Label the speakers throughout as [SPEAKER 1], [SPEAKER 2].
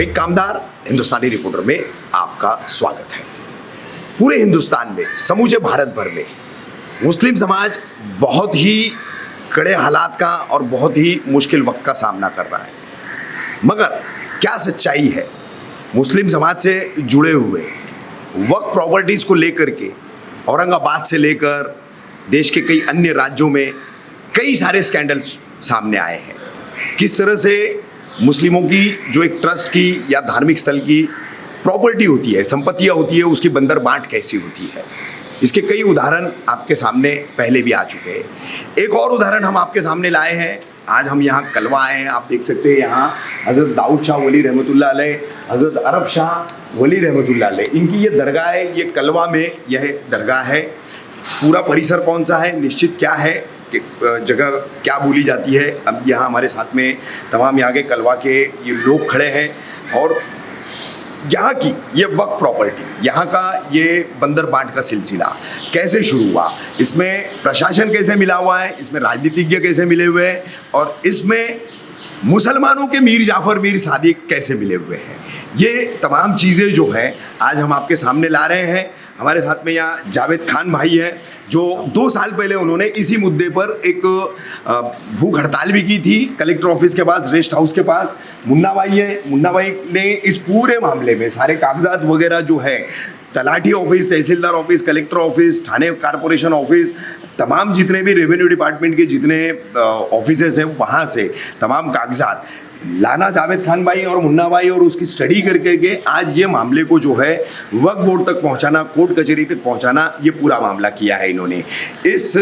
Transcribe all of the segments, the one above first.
[SPEAKER 1] रफीक कामदार हिंदुस्तानी reporter में आपका स्वागत है। पूरे हिंदुस्तान में, समूचे भारत भर में मुस्लिम समाज बहुत ही कड़े हालात का और बहुत ही मुश्किल वक्त का सामना कर रहा है। मगर क्या सच्चाई है, मुस्लिम समाज से जुड़े हुए वक्फ प्रॉपर्टीज़ को लेकर के औरंगाबाद से लेकर देश के कई अन्य राज्यों में कई सारे स्कैंडल्स सामने आए हैं। किस तरह से मुस्लिमों की जो एक ट्रस्ट की या धार्मिक स्थल की प्रॉपर्टी होती है, संपत्तियां होती है, उसकी बंदर बांट कैसी होती है, इसके कई उदाहरण आपके सामने पहले भी आ चुके हैं। एक और उदाहरण हम आपके सामने लाए हैं। आज हम यहाँ कलवा आए हैं। आप देख सकते हैं यहाँ हज़रत दाऊद शाह वली रहमतुल्लाह अलैह, हज़रत अरब शाह वली रहमतुल्लाह अलैह, इनकी ये दरगाह है। ये कलवा में यह दरगाह है। पूरा परिसर कौन सा है, निश्चित क्या है, जगह क्या बोली जाती है, अब यहाँ हमारे साथ में तमाम यहाँ के कलवा के ये लोग खड़े हैं। और यहाँ की ये वक्फ प्रॉपर्टी, यहाँ का ये बंदर बांट का सिलसिला कैसे शुरू हुआ, इसमें प्रशासन कैसे मिला हुआ है, इसमें राजनीतिज्ञ कैसे मिले हुए हैं और इसमें मुसलमानों के मीर जाफ़र मीर सादिक कैसे मिले हुए हैं, ये तमाम चीज़ें जो हैं आज हम आपके सामने ला रहे हैं। हमारे साथ में यहाँ जावेद खान भाई हैं, जो 2 साल पहले उन्होंने इसी मुद्दे पर एक भूख हड़ताल भी की थी कलेक्टर ऑफिस के पास, रेस्ट हाउस के पास। मुन्ना भाई है, मुन्ना भाई ने इस पूरे मामले में सारे कागजात वगैरह जो है, तलाठी ऑफिस, तहसीलदार ऑफिस, कलेक्टर ऑफिस, थाने कॉरपोरेशन ऑफिस, तमाम जितने भी रेवेन्यू डिपार्टमेंट के जितने ऑफिसेस हैं वहाँ से तमाम कागजात लाना जावेद खान भाई और मुन्ना भाई और उसकी स्टडी करके आज ये मामले को जो है वक्फ बोर्ड तक पहुंचाना, कोर्ट कचहरी तक पहुंचाना, ये पूरा मामला किया है इन्होंने। इस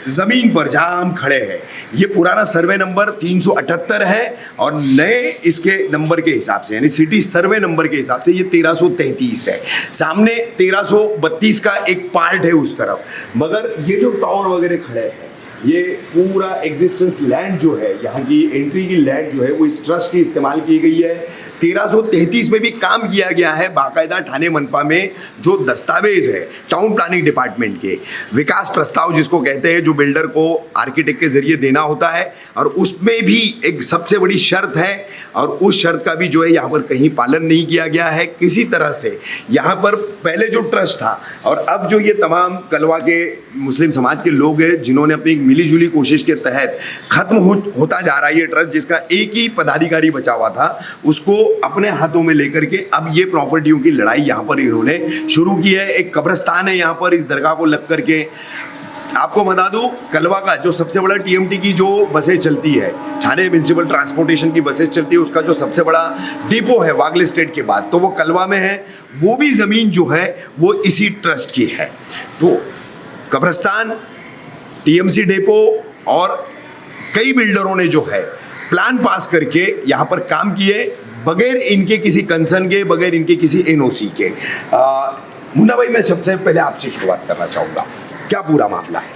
[SPEAKER 1] ज़मीन पर जहाँ हम खड़े हैं ये पुराना सर्वे नंबर 378 है और नए इसके नंबर के हिसाब से यानी सिटी सर्वे नंबर के हिसाब से ये 1333 है। सामने 1332 का एक पार्ट है उस तरफ, मगर ये जो टावर वगैरह खड़े हैं ये पूरा एग्जिस्टेंस लैंड जो है, यहाँ की एंट्री की लैंड जो है वो इस ट्रस्ट की इस्तेमाल की गई है। 1333 में भी काम किया गया है बाकायदा ठाणे मनपा में जो दस्तावेज है टाउन प्लानिंग डिपार्टमेंट के, विकास प्रस्ताव जिसको कहते हैं, जो बिल्डर को आर्किटेक्ट के जरिए देना होता है और उसमें भी एक सबसे बड़ी शर्त है और उस शर्त का भी जो है यहाँ पर कहीं पालन नहीं किया गया है किसी तरह से। यहाँ पर पहले जो ट्रस्ट था और अब जो ये तमाम कलवा के मुस्लिम समाज के लोग हैं जिन्होंने अपनी मिलीजुली कोशिश के तहत खत्म होता जा रहा है ये ट्रस्ट, जिसका एक ही पदाधिकारी बचा हुआ था, उसको अपने हाथों में लेकर के अब ये प्रॉपर्टियों की लड़ाई यहाँ पर इन्होंने शुरू की है। एक कब्रिस्तान है यहाँ पर इस दरगाह को लग करके। आपको बता दूं, कलवा का जो सबसे बड़ा टीएमटी की जो बसें चलती है, ठाणे म्यूनिसिपल ट्रांसपोर्टेशन की बसें चलती है, उसका जो सबसे बड़ा डिपो है वागले स्टेट के बाद, तो वो कलवा में है। वो भी ज़मीन जो है वो इसी ट्रस्ट की है। तो कब्रिस्तान, टीएमसी डिपो और कई बिल्डरों ने जो है प्लान पास करके यहाँ पर काम किए बगैर इनके किसी कंसर्न के, बगैर इनके किसी एनओसी के। मुन्ना भाई, मैं सबसे पहले आपसे शुरुआत करना चाहूँगा, क्या पूरा मामला है?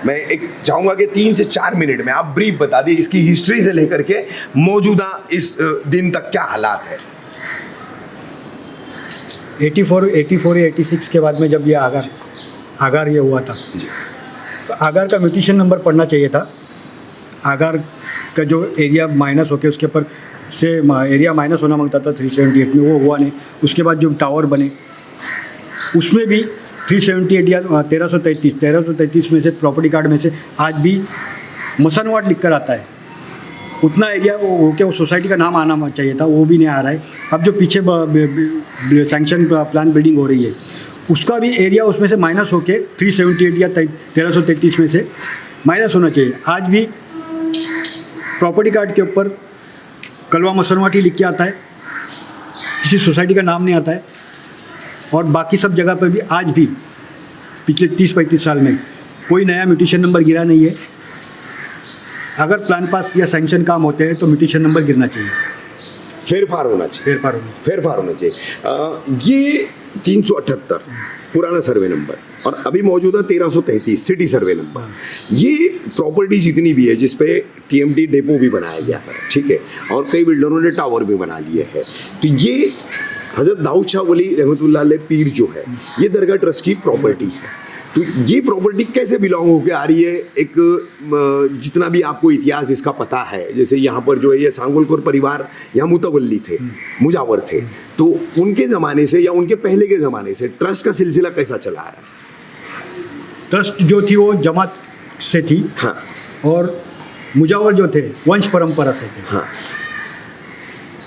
[SPEAKER 1] मैं एक चाहूँगा कि 3 से 4 मिनट में आप ब्रीफ बता दी इसकी हिस्ट्री से लेकर के मौजूदा इस दिन तक क्या हालात है।
[SPEAKER 2] 84 या 86 के बाद में जब ये आगार ये हुआ था, तो आगार का म्यूटेशन नंबर पढ़ना चाहिए था। आगार का जो एरिया माइनस होके उसके ऊपर से एरिया माइनस होना मांगता था 378 में, वो हुआ नहीं। उसके बाद जो टावर बने उसमें भी 378 या 1333 में से प्रॉपर्टी कार्ड में से आज भी मसनवाट लिख कर आता है। उतना एरिया वो होके वो सोसाइटी का नाम आना चाहिए था, वो भी नहीं आ रहा है। अब जो पीछे सैंक्शन प्लान बिल्डिंग हो रही है उसका भी एरिया उसमें से माइनस होके 378 या 1333 में से माइनस होना चाहिए। आज भी प्रॉपर्टी कार्ड के ऊपर कलवा मसनवाटी लिख के आता है, किसी सोसाइटी का नाम नहीं आता है। और बाकी सब जगह पर भी आज भी पिछले 30-35 साल में कोई नया म्यूटेशन नंबर गिरा नहीं है। अगर प्लान पास या सैंक्शन काम होते हैं तो म्यूटेशन नंबर गिरना चाहिए,
[SPEAKER 1] फेरफार होना चाहिए। ये 378 पुराना सर्वे नंबर और अभी मौजूदा 1333 सिटी सर्वे नंबर, ये प्रॉपर्टी जितनी भी है जिसपे टीएमटी डेपो भी बनाया गया है, ठीक है, और कई बिल्डरों ने टावर भी बना लिए हैं, तो ये हज़रत दाऊद शाह वली रहमतुल्लाह अलैह पीर जो है ये दरगाह ट्रस्ट की प्रॉपर्टी है। तो ये प्रॉपर्टी कैसे बिलोंग होकर आ रही है? एक जितना भी आपको इतिहास इसका पता है, जैसे यहाँ पर जो है ये सांगोलकर परिवार यहाँ मुतवल्ली थे, मुजावर थे, तो उनके ज़माने से या उनके पहले के ज़माने से ट्रस्ट का सिलसिला कैसा चला आ रहा है?
[SPEAKER 2] ट्रस्ट जो थी वो जमात से थी,
[SPEAKER 1] हाँ
[SPEAKER 2] और मुजावर जो थे वंश परंपरा से थे।
[SPEAKER 1] हाँ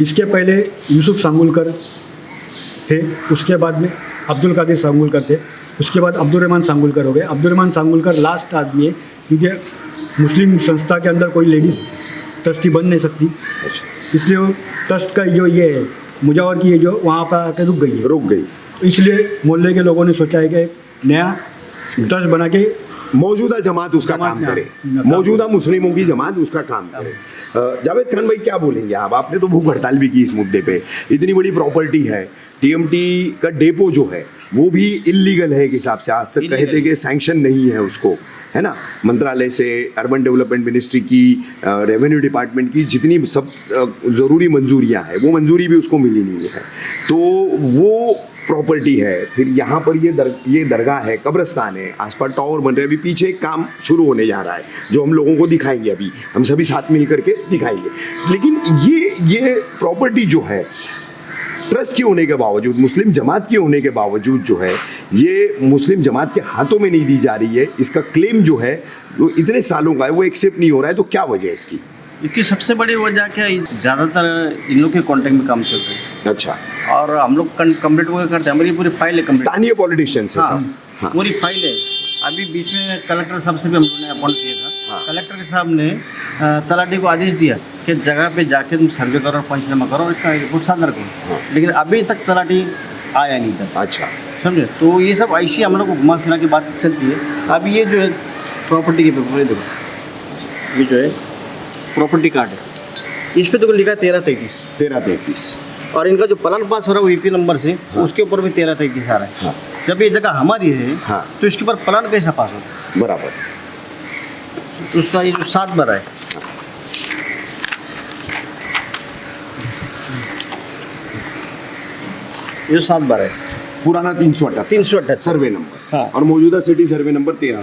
[SPEAKER 2] इसके पहले यूसुफ सांगुलकर थे, उसके बाद में अब्दुल कादिर सांगुलकर थे, उसके बाद अब्दुर्रहमान सांगुलकर हो गए। अब्दुर्रहमान सांगुलकर लास्ट आदमी है, क्योंकि मुस्लिम संस्था के अंदर कोई लेडीज़ ट्रस्टी बन नहीं सकती, इसलिए वो ट्रस्ट का जो ये है मुजावर की, ये जो वहाँ पर आकर रुक गई। इसलिए मोहल्ले के लोगों ने सोचा है कि एक नया ट्रस्ट बना के
[SPEAKER 1] मौजूदा जमात उसका काम करे, मौजूदा मुस्लिमों की जमात उसका काम करे। जावेद खान भाई क्या बोलेंगे आप? आपने तो भूख हड़ताल भी की इस मुद्दे पे। इतनी बड़ी प्रॉपर्टी है, टीएमटी का डेपो जो है वो भी इलीगल है के हिसाब से, आज तक कहे थे कि सैंक्शन नहीं है उसको, है ना? मंत्रालय से, अर्बन डेवलपमेंट मिनिस्ट्री की, रेवेन्यू डिपार्टमेंट की जितनी सब ज़रूरी मंजूरियां हैं वो मंजूरी भी उसको मिली नहीं है। तो वो प्रॉपर्टी है, फिर यहाँ पर ये दरगाह है, कब्रिस्तान है, आसपास टावर बन रहे हैं, अभी पीछे एक काम शुरू होने जा रहा है जो हम लोगों को दिखाएंगे, अभी हम सभी साथ मिल करके दिखाएंगे। लेकिन ये प्रॉपर्टी जो है ट्रस्ट के होने के बावजूद, मुस्लिम जमात के होने के बावजूद जो है ये मुस्लिम जमात के हाथों में नहीं दी जा रही है। इसका क्लेम जो है वो इतने सालों का है, वो एक्सेप्ट नहीं हो रहा है। तो क्या वजह है इसकी?
[SPEAKER 3] इसकी सबसे बड़ी वजह क्या है, ज़्यादातर इन लोग के कॉन्टेक्ट में काम चल रहा है।
[SPEAKER 1] अच्छा।
[SPEAKER 3] और हम लोग कंप्लीट वगैरह करते हैं, हमारी पूरी फाइल है,
[SPEAKER 1] स्थानीय पॉलिटिशियंस है सब। हाँ।
[SPEAKER 3] पूरी फाइल है। अभी बीच में कलेक्टर साहब से भी हम लोगों ने अपॉइंट किया था।
[SPEAKER 1] हाँ।
[SPEAKER 3] कलेक्टर साहब ने तलाटी को आदेश दिया कि जगह पे जाके तुम सर्वे करो, पंचनामा करो और इसका रिपोर्ट सादर करो।
[SPEAKER 1] हाँ।
[SPEAKER 3] लेकिन अभी तक तलाटी आया नहीं था।
[SPEAKER 1] अच्छा।
[SPEAKER 3] समझे? तो ये सब ऐसी हम लोग को घुमा फिरा की बात चलती है। अभी ये जो है प्रॉपर्टी के पेपर, देखो ये जो है प्रॉपर्टी कार्ड है, इस पे तो लिखा है 1333 और इनका जो प्लान पास हो रहा है वो ईपी नंबर से,
[SPEAKER 1] हाँ।
[SPEAKER 3] उसके ऊपर भी 1333 आ रहा है।
[SPEAKER 1] हाँ।
[SPEAKER 3] जब ये जगह हमारी है,
[SPEAKER 1] हाँ।
[SPEAKER 3] तो इसके ऊपर प्लान कैसा पास होता
[SPEAKER 1] बराबर।
[SPEAKER 3] है? उसका ये जो 7 बार है, ये 7 बार है,
[SPEAKER 1] पुराना 378 सर्वे नंबर।
[SPEAKER 3] हाँ।
[SPEAKER 1] और मौजूदा सिटी सर्वे नंबर 13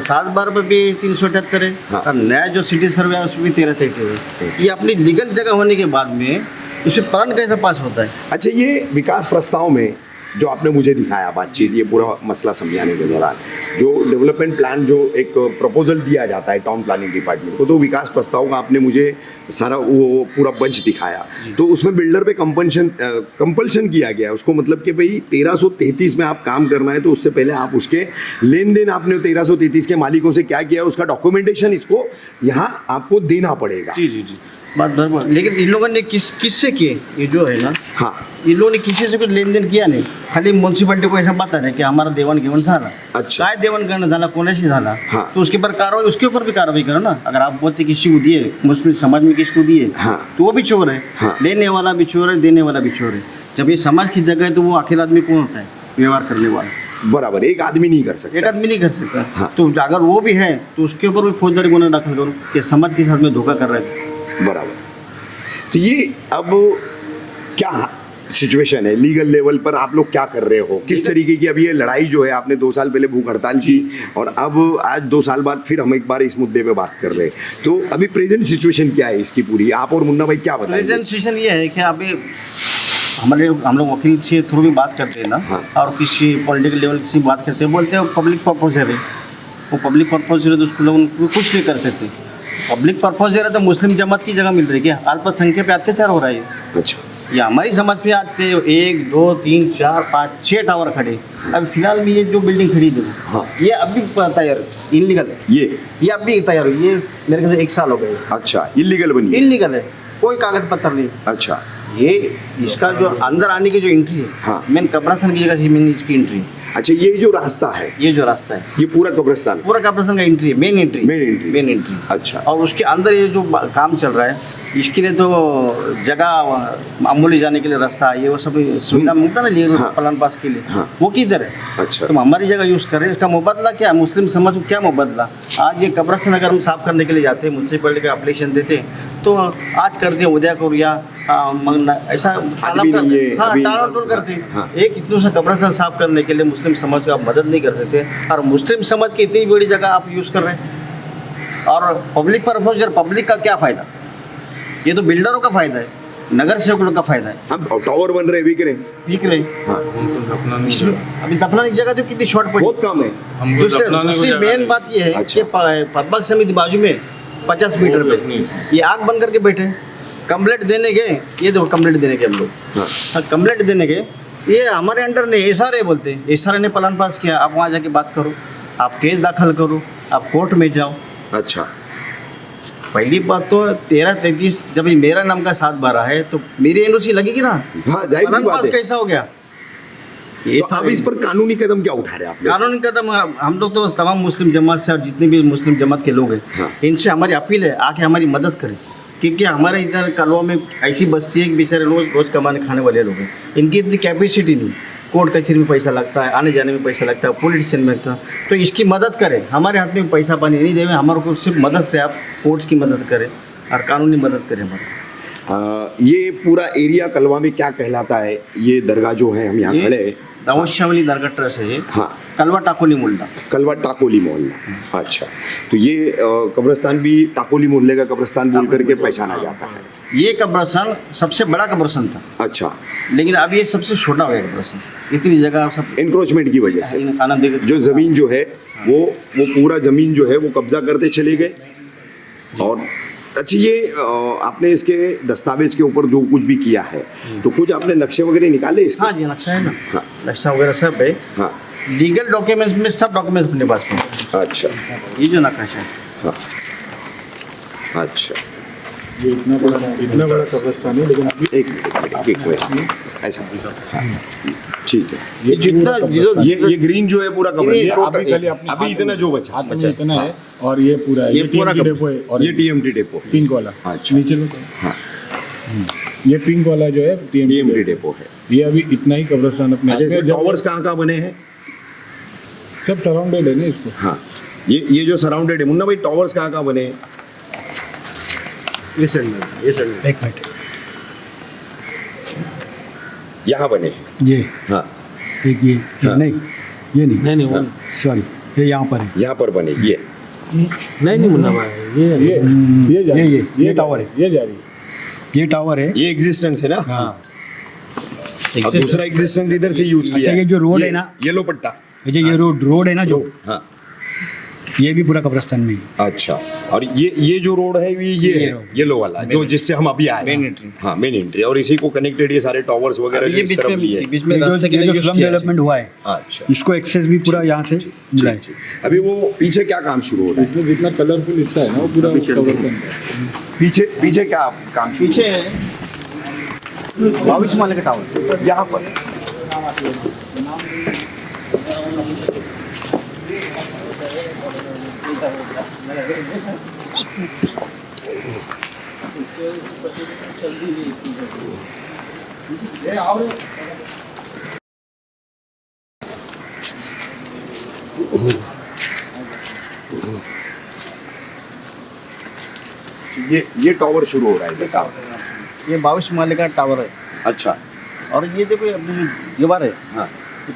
[SPEAKER 3] 7 बार पर भी 378 है।
[SPEAKER 1] हाँ।
[SPEAKER 3] और नया जो सिटी सर्वे है उसमें भी 1333 है। ये अपनी लीगल जगह होने के बाद में इसमें प्लान कैसे पास होता है?
[SPEAKER 1] अच्छा, ये विकास प्रस्ताव में जो आपने मुझे दिखाया बातचीत, ये पूरा मसला समझाने के दौरान जो डेवलपमेंट प्लान, जो एक प्रपोजल दिया जाता है टाउन प्लानिंग डिपार्टमेंट को, तो विकास प्रस्ताव का आपने मुझे सारा वो पूरा बंच दिखाया। तो उसमें बिल्डर पे कंपल्शन किया गया उसको, मतलब कि भाई 1333 में आप काम करना है तो उससे पहले आप उसके लेन देन, आपने 1333 के मालिकों से क्या किया उसका डॉक्यूमेंटेशन इसको यहाँ आपको देना पड़ेगा।
[SPEAKER 3] जी, बात बराबर। लेकिन इन लोगों ने किससे किए? ये जो है ना,
[SPEAKER 1] हाँ,
[SPEAKER 3] इन लोगों ने किसी से कोई लेन देन किया नाही. खाली म्युन्सिपालिटी को ऐसा बता रहे की हमारा देवाणघेवाण झाला.
[SPEAKER 1] अच्छा.
[SPEAKER 3] काय देवाणघेवाण झाला, कोणाशी झाला,
[SPEAKER 1] हाँ.
[SPEAKER 3] तो उसके ऊपर कार्रवाई, उसके ऊपर भी कार्रवाई करो ना. अगर आप बोलते किसी को दिए, मुस्लिम समाज में किसी को दिए,
[SPEAKER 1] हाँ.
[SPEAKER 3] तो वो भी चोर है.
[SPEAKER 1] हाँ.
[SPEAKER 3] लेने वाला भी चोर है, देने वाला भी चोर है. जब ये समाज की जगह है तो वो अकेला आदमी कौन होता है व्यवहार करने वाला?
[SPEAKER 1] बराबर, एक आदमी नहीं कर सकता.
[SPEAKER 3] एक आदमी नहीं कर सकता.
[SPEAKER 1] हाँ.
[SPEAKER 3] तो अगर वो भी है तो उसके ऊपर भी फौजदारी गुना दाखिल करो कि समाज के साथ में धोखा कर रहा है.
[SPEAKER 1] बराबर. तो ये अब क्या सिचुएशन है लीगल लेवल पर, आप लोग क्या कर रहे हो, किस तरीके की अभी ये लड़ाई जो है, आपने 2 साल पहले भूख हड़ताल की और अब आज 2 साल बाद फिर हम एक बार इस मुद्दे पे बात कर रहे हैं, तो अभी प्रेजेंट सिचुएशन क्या है इसकी पूरी, आप और मुन्ना भाई क्या बताएंगे?
[SPEAKER 3] प्रेजेंट सिचुएशन ये है कि अभी हम लोग वकील से थ्रू भी बात करते हैं ना.
[SPEAKER 1] हाँ.
[SPEAKER 3] और किसी पॉलिटिकल लेवल से बात करते हैं, बोलते हैं पब्लिक पर्पज है, वो पब्लिक पर्पज है तो उसको लोग कुछ नहीं कर सकते. पब्लिक पर्पज है तो मुस्लिम जमात की जगह मिल रही है क्या? अल्पसंख्यक पे अत्याचार हो रहा है.
[SPEAKER 1] अच्छा.
[SPEAKER 3] ये हमारी समाज पे आज से 1 2 3 4 5 6 टावर खड़े. अभी फिलहाल में ये जो बिल्डिंग खड़ी है,
[SPEAKER 1] हाँ.
[SPEAKER 3] ये अभी तैयार इनलीगल, ये अभी तैयार हुई, ये मेरे ख्याल से 1 साल हो गए.
[SPEAKER 1] अच्छा, इलीगल बनी है?
[SPEAKER 3] इनलीगल है, कोई कागज पत्र नहीं.
[SPEAKER 1] अच्छा.
[SPEAKER 3] ये इसका जो अंदर आने की जो एंट्री है,
[SPEAKER 1] हाँ.
[SPEAKER 3] मेन कब्रिस्तान की जगह से मेन इसकी एंट्री.
[SPEAKER 1] अच्छा, ये जो रास्ता है,
[SPEAKER 3] ये जो रास्ता है,
[SPEAKER 1] ये पूरा कब्रिस्तान
[SPEAKER 3] का एंट्री है, मेन एंट्री.
[SPEAKER 1] अच्छा.
[SPEAKER 3] और उसके अंदर ये जो काम चल रहा है, इसके लिए तो जगह मामूली जाने के लिए रास्ता है, ये वो सब सुविधा मिलता ना लिए.
[SPEAKER 1] हाँ.
[SPEAKER 3] प्लान पास के लिए.
[SPEAKER 1] हाँ.
[SPEAKER 3] वो किधर है?
[SPEAKER 1] अच्छा.
[SPEAKER 3] तुम हमारी जगह यूज़ कर रहे हैं, इसका मुबदला क्या है? मुस्लिम समाज को क्या मुबदला? आज ये कब्रिस्तान अगर हम साफ करने के लिए जाते हैं, म्यूनसिपलिटी का एप्लीकेशन देते हैं, तो आज कर दिया उद्या करूया ऐसा
[SPEAKER 1] अभी नहीं है,
[SPEAKER 3] हाँ
[SPEAKER 1] अभी-
[SPEAKER 3] टालमटोल करते
[SPEAKER 1] हाँ।
[SPEAKER 3] एक इतना सा कब्रिस्तान साफ करने के लिए मुस्लिम समाज को आप मदद नहीं कर सकते और मुस्लिम समाज की इतनी बड़ी जगह आप यूज़ कर रहे हैं और पब्लिक पर्पज और पब्लिक का क्या फ़ायदा? ये तो बिल्डरों का फ़ायदा है, नगर सेवकों का फ़ायदा है।
[SPEAKER 1] हम टावर बन रहे बिक रहे
[SPEAKER 3] बिक रहे
[SPEAKER 1] हाँ
[SPEAKER 3] अभी दफनाने की जगह तो कितनी शॉर्ट पड़ी।
[SPEAKER 1] बहुत कम है
[SPEAKER 3] दूसरी मेन बात ये है
[SPEAKER 1] अच्छा।
[SPEAKER 3] कि पद्मक समिति बाजू में 50 मीटर पे ये आग बन करके बैठे कंप्लेंट देने गए, ये देखो कंप्लेंट देने गए हम लोग
[SPEAKER 1] हाँ
[SPEAKER 3] कंप्लेंट देने गए, ये हमारे अंडर ने SRA बोलते हैं, SRA ने प्लान पास किया, आप वहाँ जाके बात करो, आप केस दाखिल करो, आप कोर्ट में जाओ।
[SPEAKER 1] अच्छा
[SPEAKER 3] पहली बात तो 13-33 जब ये मेरा नाम का 7-12 है तो मेरी NOC लगेगी ना।
[SPEAKER 1] हाँ जाहिर सी
[SPEAKER 3] प्लान
[SPEAKER 1] बात
[SPEAKER 3] पास
[SPEAKER 1] है।
[SPEAKER 3] कैसा हो गया?
[SPEAKER 1] तो आप इस पर कानूनी कदम क्या उठा रहे हैं आप लोग?
[SPEAKER 3] कानूनी कदम हम लोग तो तमाम मुस्लिम जमात से और जितने भी मुस्लिम जमात के लोग हैं
[SPEAKER 1] हाँ।
[SPEAKER 3] इनसे हमारी अपील है आके हमारी मदद करें, क्योंकि हमारे इधर कलवा में ऐसी बस्ती है कि बेचारे रोज़ कमाने खाने वाले लोग हैं, इनकी इतनी कैपेसिटी नहीं, कोर्ट कचहरी में पैसा लगता है, आने जाने में पैसा लगता है, पॉलिटिशियन में लगता है, तो इसकी मदद करें। हमारे हाथ में पैसा पानी नहीं देवे, हमारे को सिर्फ मदद करें, आप कोर्ट्स की मदद करें और कानूनी मदद करें हमारी।
[SPEAKER 1] ये पूरा एरिया कलवा में क्या कहलाता है? ये दरगाह जो है हम यहाँ
[SPEAKER 3] ये
[SPEAKER 1] खड़े हैं
[SPEAKER 3] दाऊद शाह वली दरगाह ट्रस्ट है ये,
[SPEAKER 1] हाँ
[SPEAKER 3] कलवा टाकोली मोहल्ला।
[SPEAKER 1] कलवा टाकोली मोहल्ला। अच्छा तो ये कब्रिस्तान भी टाकोली मोहल्ले का कब्रिस्तान बोल करके पहचाना जाता है।
[SPEAKER 3] ये कब्रिस्तान सबसे बड़ा कब्रिस्तान था,
[SPEAKER 1] अच्छा
[SPEAKER 3] लेकिन अब ये सबसे छोटा हो गया कब्रिस्तान, इतनी जगह सब
[SPEAKER 1] इंक्रोचमेंट की वजह से
[SPEAKER 3] इन खाना देकर
[SPEAKER 1] जो ज़मीन जो है वो पूरा ज़मीन जो है वो कब्जा करते चले गए। और अच्छा ये आपने इसके दस्तावेज के ऊपर जो कुछ भी किया है तो कुछ आपने नक्शे वगैरह निकाले इसके?
[SPEAKER 3] हाँ जी नक्शा है ना,
[SPEAKER 1] हाँ।
[SPEAKER 3] नक्शा वगैरह सब है,
[SPEAKER 1] हाँ
[SPEAKER 3] लीगल डॉक्यूमेंट्स में सब डॉक्यूमेंट्स अपने पास में है।
[SPEAKER 1] अच्छा
[SPEAKER 3] ये जो नक्शा है
[SPEAKER 1] हाँ अच्छा
[SPEAKER 4] ये इतना बड़ा कब्रिस्तान है, लेकिन अभी
[SPEAKER 1] एक मिनट ऐसा हाँ, ठीक है।
[SPEAKER 3] ये जितना
[SPEAKER 1] ये ग्रीन जो है पूरा
[SPEAKER 4] ये
[SPEAKER 1] कब्रिस्तान
[SPEAKER 4] अभी खाली अपने
[SPEAKER 1] अभी
[SPEAKER 4] हाथ
[SPEAKER 1] इतना
[SPEAKER 4] में-
[SPEAKER 1] जो बचा
[SPEAKER 4] हाथ में इतना है और ये पूरा है,
[SPEAKER 3] ये
[SPEAKER 4] ये
[SPEAKER 3] पूरा
[SPEAKER 4] TMT डेपो है और
[SPEAKER 1] ये TMT डेपो है।
[SPEAKER 4] पिंक वाला
[SPEAKER 1] अच्छा।
[SPEAKER 4] नीचे में
[SPEAKER 1] हाँ
[SPEAKER 4] ये पिंक वाला जो है
[SPEAKER 1] TMT
[SPEAKER 4] TMT
[SPEAKER 1] डेपो है।
[SPEAKER 4] ये अभी इतना ही कब्रिस्तान अपने
[SPEAKER 1] अच्छा
[SPEAKER 4] आप में
[SPEAKER 1] इसमें
[SPEAKER 4] जब-
[SPEAKER 1] टॉवर्स कहाँ बने हैं?
[SPEAKER 4] सब सराउंडेड है ना इसको।
[SPEAKER 1] हाँ ये जो सराउंडेड है मुन्ना भाई टॉवर्स कहाँ बने हैं?
[SPEAKER 3] ये साइड में
[SPEAKER 2] एक मिनट,
[SPEAKER 1] यहाँ बने हैं।
[SPEAKER 2] ये
[SPEAKER 1] हाँ
[SPEAKER 2] एक ये
[SPEAKER 1] हाँ।
[SPEAKER 2] नहीं, ये नहीं
[SPEAKER 3] नहीं वो
[SPEAKER 2] सॉरी, ये यहाँ पर है।
[SPEAKER 1] यहाँ पर बने ये
[SPEAKER 3] नहीं मुन्ना भाई
[SPEAKER 4] ये जा रही है,
[SPEAKER 2] ये टावर है,
[SPEAKER 4] ये जा रही है।
[SPEAKER 2] ये टावर है।
[SPEAKER 1] ये एग्जिस्टेंस है ना।
[SPEAKER 2] हाँ
[SPEAKER 1] और दूसरा एग्जिस्टेंस इधर से यूज किया
[SPEAKER 2] अच्छा, ये जो रोड है ना,
[SPEAKER 1] येलो पट्टा
[SPEAKER 2] ये रोड है ना जो,
[SPEAKER 1] हाँ
[SPEAKER 2] ये भी पूरा कब्रिस्तान में ही है।
[SPEAKER 1] अच्छा और ये जो रोड है ये है
[SPEAKER 2] रोड।
[SPEAKER 1] येलो वाला जो जिससे हम अभी आए
[SPEAKER 3] मेन एंट्री।
[SPEAKER 1] हाँ मेन एंट्री और इसी को कनेक्टेड ये सारे टॉवर्स वगैरह जो इस तरफ लिए
[SPEAKER 3] बीच में
[SPEAKER 2] ये
[SPEAKER 3] रास्ते के
[SPEAKER 2] जो
[SPEAKER 3] लिए
[SPEAKER 2] स्लम डेवलपमेंट हुआ है,
[SPEAKER 1] अच्छा
[SPEAKER 2] इसको एक्सेस भी पूरा यहाँ से मिला है।
[SPEAKER 1] ठीक। अभी वो पीछे क्या काम शुरू हो रहा है?
[SPEAKER 4] इसमें जितना कलरफुल हिस्सा है ना वो पूरा कब्रिस्तान का है।
[SPEAKER 1] पीछे क्या काम शुरू
[SPEAKER 3] पीछे 22 माले का टावर।
[SPEAKER 1] यहाँ पर ये टावर शुरू हो रहा है टावर।
[SPEAKER 3] ये 22 माले का टावर है
[SPEAKER 1] अच्छा
[SPEAKER 3] और ये देखो अपनी दीवार है,
[SPEAKER 1] हाँ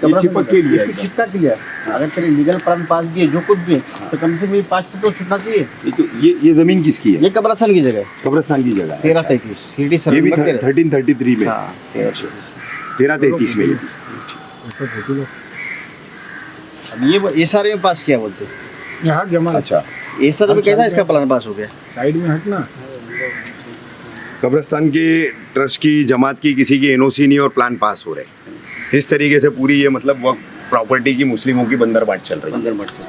[SPEAKER 3] कमरा
[SPEAKER 1] चिपक के लिए है।
[SPEAKER 3] चिपका के लिए है। अगर तेरे लीगल प्लान पास भी है जो कुछ भी है तो कम से कम 5 फुट तो छूटना चाहिए।
[SPEAKER 1] ये जमीन किसकी है?
[SPEAKER 3] ये कब्रिस्तान की जगह है,
[SPEAKER 1] कब्रिस्तान की जगह है।
[SPEAKER 3] 13-33 सीडी सर
[SPEAKER 1] ये भी 1333 में
[SPEAKER 3] हाँ
[SPEAKER 1] 1333 में ये।
[SPEAKER 3] अब ये SRA में पास किया बोलते हैं।
[SPEAKER 4] ये हट जमा
[SPEAKER 1] अच्छा
[SPEAKER 3] SRA में कैसा इसका प्लान पास हो गया?
[SPEAKER 4] साइड में हटना।
[SPEAKER 1] कब्रिस्तान के ट्रस्ट की जमात की किसी की NOC नहीं और प्लान पास हो रहे। इस तरीके से पूरी ये मतलब वक्त प्रॉपर्टी की मुस्लिमों की बंदरबाट चल रही है।
[SPEAKER 3] अंदर मत से